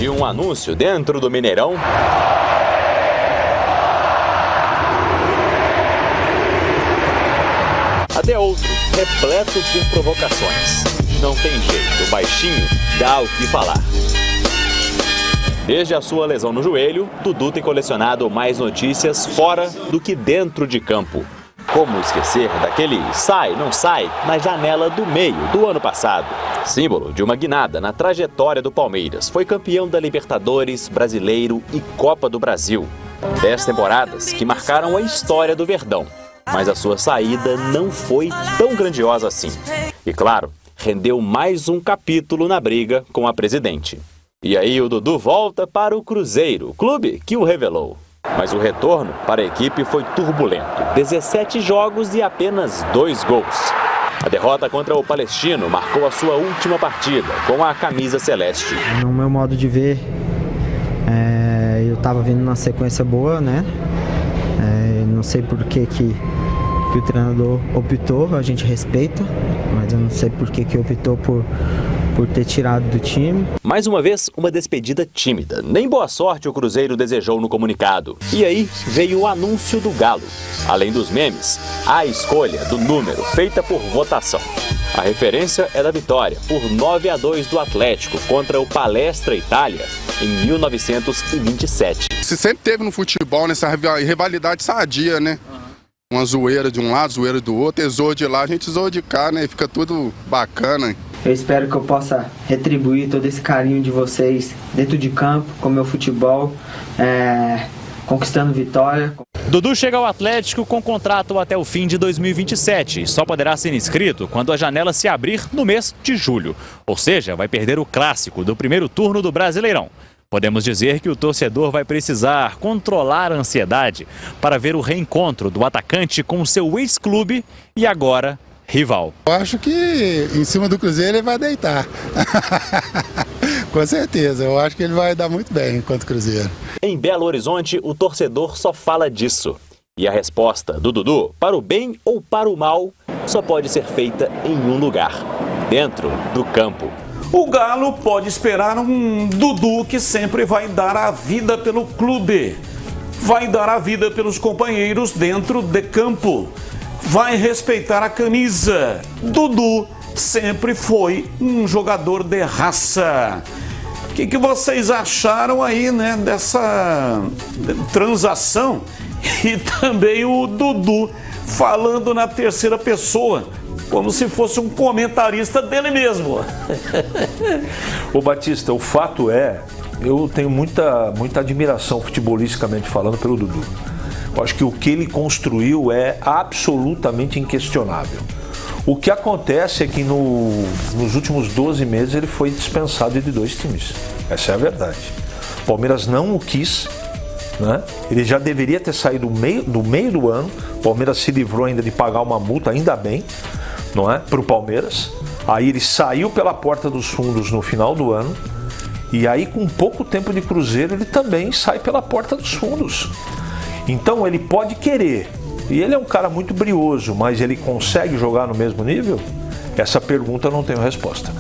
De um anúncio dentro do Mineirão até outro, repleto por provocações. Não tem jeito, o baixinho dá o que falar. Desde a sua lesão no joelho, Dudu tem colecionado mais notícias fora do que dentro de campo. Como esquecer daquele sai, não sai na janela do meio do ano passado? Símbolo de uma guinada na trajetória do Palmeiras. Foi campeão da Libertadores, Brasileiro e Copa do Brasil. 10 temporadas que marcaram a história do Verdão. Mas a sua saída não foi tão grandiosa assim. E claro, rendeu mais um capítulo na briga com a presidente. E aí o Dudu volta para o Cruzeiro, clube que o revelou. Mas o retorno para a equipe foi turbulento. 17 jogos e apenas 2 gols. A derrota contra o Palestino marcou a sua última partida com a camisa celeste. No meu modo de ver, eu estava vindo numa sequência boa, né? Não sei por que o treinador optou, a gente respeita, mas eu não sei por que optou por ter tirado do time. Mais uma vez, uma despedida tímida. Nem boa sorte o Cruzeiro desejou no comunicado. E aí veio o anúncio do Galo. Além dos memes, a escolha do número feita por votação. A referência é da vitória por 9-2 do Atlético contra o Palestra Itália em 1927. Se sempre teve no futebol nessa rivalidade sadia, né? Uma zoeira de um lado, zoeira do outro, eles zoam de lá, a gente zoa de cá, né? Fica tudo bacana. Eu espero que eu possa retribuir todo esse carinho de vocês dentro de campo, com o meu futebol, conquistando vitória. Dudu chega ao Atlético com contrato até o fim de 2027. Só poderá ser inscrito quando a janela se abrir no mês de julho. Ou seja, vai perder o clássico do primeiro turno do Brasileirão. Podemos dizer que o torcedor vai precisar controlar a ansiedade para ver o reencontro do atacante com o seu ex-clube e agora rival. Eu acho que em cima do Cruzeiro ele vai deitar. Com certeza, eu acho que ele vai dar muito bem contra o Cruzeiro. Em Belo Horizonte, o torcedor só fala disso. E a resposta do Dudu, para o bem ou para o mal, só pode ser feita em um lugar, dentro do campo. O Galo pode esperar um Dudu que sempre vai dar a vida pelo clube. Vai dar a vida pelos companheiros dentro de campo. Vai respeitar a camisa. Dudu sempre foi um jogador de raça. O que vocês acharam aí, né, dessa transação? E também o Dudu falando na terceira pessoa, como se fosse um comentarista dele mesmo. Ô Batista, o fato é, eu tenho muita admiração futebolisticamente falando pelo Dudu. Eu acho que o que ele construiu é absolutamente inquestionável. O que acontece é que nos últimos 12 meses ele foi dispensado de 2 times. Essa é a verdade. O Palmeiras não o quis, né? Ele já deveria ter saído no meio do ano. O Palmeiras se livrou ainda de pagar uma multa, ainda bem, não é? Para o Palmeiras. Aí ele saiu pela porta dos fundos no final do ano. E aí, com pouco tempo de Cruzeiro, ele também sai pela porta dos fundos. Então ele pode querer, e ele é um cara muito brioso, mas ele consegue jogar no mesmo nível? Essa pergunta eu não tenho resposta.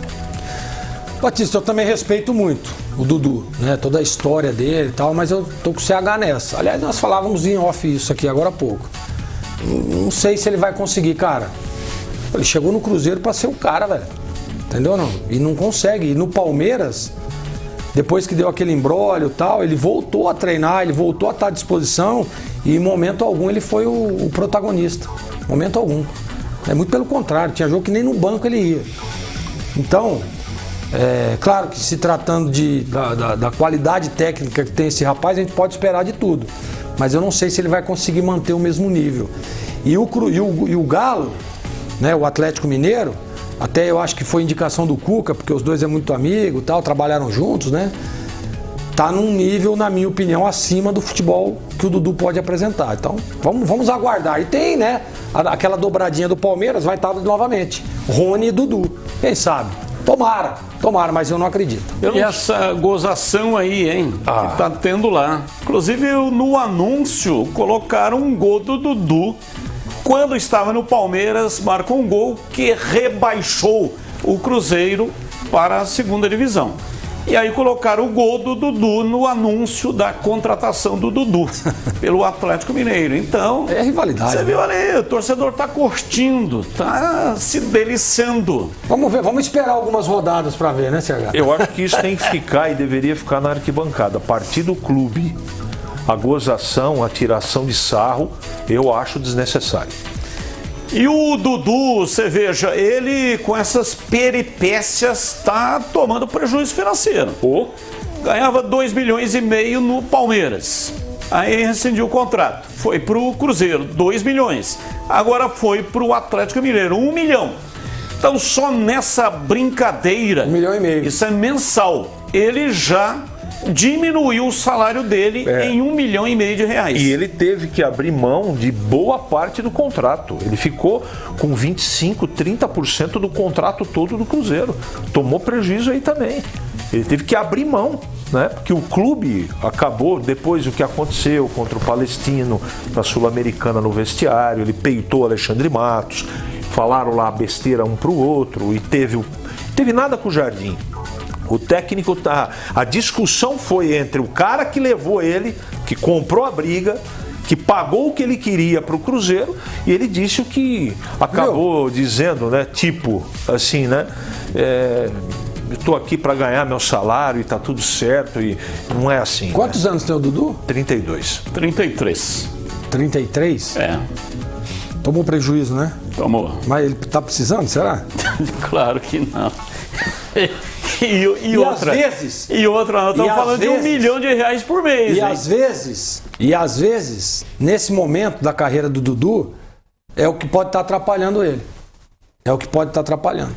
Batista, eu também respeito muito o Dudu, né? Toda a história dele e tal, mas eu tô com o CH nessa. Aliás, nós falávamos em off isso aqui agora há pouco. Não sei se ele vai conseguir, cara. Ele chegou no Cruzeiro para ser o cara, velho. Entendeu não? E não consegue. E no Palmeiras, depois que deu aquele imbróglio e tal, ele voltou a treinar, ele voltou a estar à disposição e em momento algum ele foi o protagonista. Momento algum. É muito pelo contrário, tinha jogo que nem no banco ele ia. Então, claro que se tratando da qualidade técnica que tem esse rapaz, a gente pode esperar de tudo. Mas eu não sei se ele vai conseguir manter o mesmo nível. E o Galo, né, o Atlético Mineiro, até eu acho que foi indicação do Cuca, porque os dois é muito amigo e tal, trabalharam juntos, né? Tá num nível, na minha opinião, acima do futebol que o Dudu pode apresentar. Então, vamos aguardar. E tem, né, aquela dobradinha do Palmeiras, vai estar novamente. Rony e Dudu. Quem sabe? Tomara, mas eu não acredito. E essa gozação aí, hein? Que tá tendo lá. Inclusive, no anúncio, colocaram um gol do Dudu. Quando estava no Palmeiras, marcou um gol que rebaixou o Cruzeiro para a segunda divisão. E aí colocaram o gol do Dudu no anúncio da contratação do Dudu pelo Atlético Mineiro. Então, é rivalidade. Você viu ali, o torcedor tá curtindo, tá se deliciando. Vamos ver, vamos esperar algumas rodadas para ver, né, CH? Eu acho que isso tem que ficar e deveria ficar na arquibancada. A partir do clube, a gozação, a tiração de sarro, eu acho desnecessário. E o Dudu, você veja, ele com essas peripécias está tomando prejuízo financeiro. Ganhava 2,5 milhões no Palmeiras. Aí rescindiu o contrato. Foi para o Cruzeiro, 2 milhões. Agora foi para o Atlético Mineiro, 1 milhão. Então só nessa brincadeira, 1,5 milhão. Isso é mensal, ele já diminuiu o salário dele em 1,5 milhão de reais. E ele teve que abrir mão de boa parte do contrato. Ele ficou com 25%, 30% do contrato todo do Cruzeiro. Tomou prejuízo aí também. Ele teve que abrir mão, né? Porque o clube acabou, depois do que aconteceu contra o Palestino, na Sul-Americana no vestiário, ele peitou Alexandre Matos, falaram lá besteira um pro outro e teve nada com o Jardim. O técnico a discussão foi entre o cara que levou ele, que comprou a briga, que pagou o que ele queria para o Cruzeiro, e ele disse o que acabou dizendo, né? Tipo, assim, né? Eu estou aqui para ganhar meu salário e tá tudo certo, e não é assim. Quantos anos tem o Dudu? 32. 33. 33? É. Tomou prejuízo, né? Tomou. Mas ele tá precisando, será? Claro que não. E outra, às vezes, nós estamos falando de R$1 milhão por mês. E às vezes, nesse momento da carreira do Dudu, é o que pode estar atrapalhando ele. É o que pode estar atrapalhando.